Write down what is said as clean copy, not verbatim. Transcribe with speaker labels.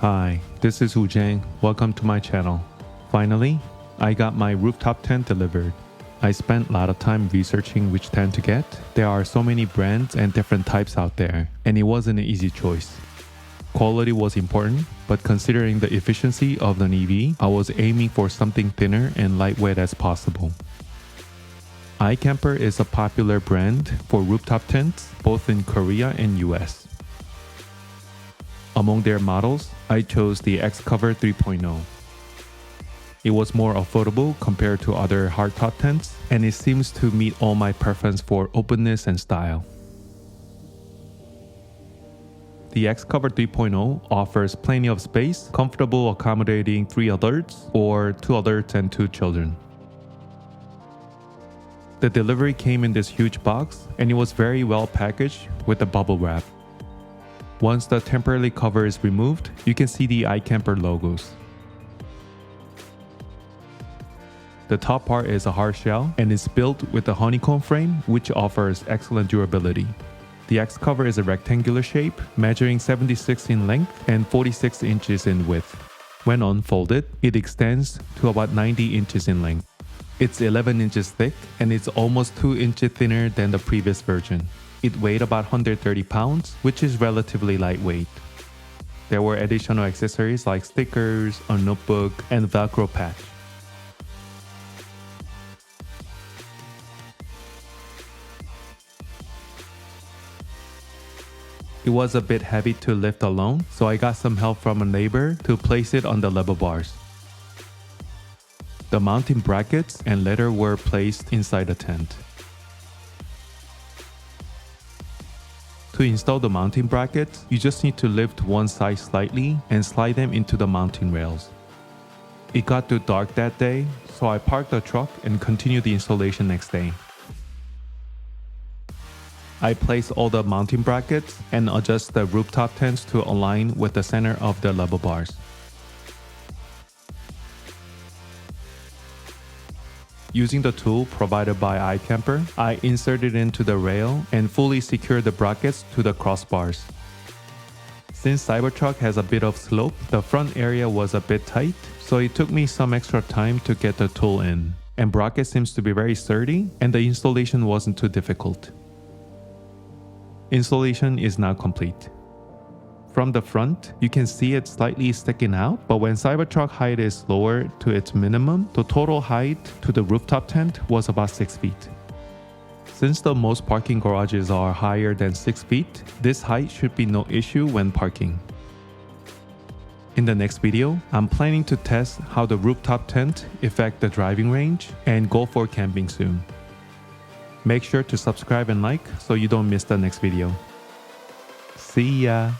Speaker 1: Hi, this is Wu Zhang. Welcome to my channel. Finally, I got my rooftop tent delivered. I spent a lot of time researching which tent to get. There are so many brands and different types out there, and it wasn't an easy choice. Quality was important, but considering the efficiency of an EV, I was aiming for something thinner and lightweight as possible. iKamper is a popular brand for rooftop tents, both in Korea and US. Among their models, I chose the iKamper 3.0. It was more affordable compared to other hardtop tents, and it seems to meet all my preference for openness and style. The iKamper 3.0 offers plenty of space, comfortable accommodating 3 adults or 2 adults and 2 children. The delivery came in this huge box, and it was very well packaged with a bubble wrap. Once the temporary cover is removed, you can see the iKamper logos. The top part is a hard shell and is built with a honeycomb frame, which offers excellent durability. The iKamper is a rectangular shape, measuring 76 in length and 46 inches in width. When unfolded, it extends to about 90 inches in length. It's 11 inches thick and it's almost 2 inches thinner than the previous version. It weighed about 130 pounds, which is relatively lightweight. There were additional accessories like stickers, a notebook, and Velcro patch. It was a bit heavy to lift alone, so I got some help from a neighbor to place it on the level bars. The mounting brackets and ladder were placed inside the tent. To install the mounting brackets, you just need to lift one side slightly and slide them into the mounting rails. It got too dark that day, so I parked the truck and continued the installation next day. I place all the mounting brackets and adjust the rooftop tents to align with the center of the level bars. Using the tool provided by iKamper, I inserted into the rail and fully secured the brackets to the crossbars. Since Cybertruck has a bit of slope, the front area was a bit tight, so it took me some extra time to get the tool in. And bracket seems to be very sturdy, and the installation wasn't too difficult. Installation is now complete. From the front, you can see it slightly sticking out, but when Cybertruck height is lowered to its minimum, the total height to the rooftop tent was about 6 feet. Since the most parking garages are higher than 6 feet, this height should be no issue when parking. In the next video, I'm planning to test how the rooftop tent affects the driving range and go for camping soon. Make sure to subscribe and like so you don't miss the next video. See ya!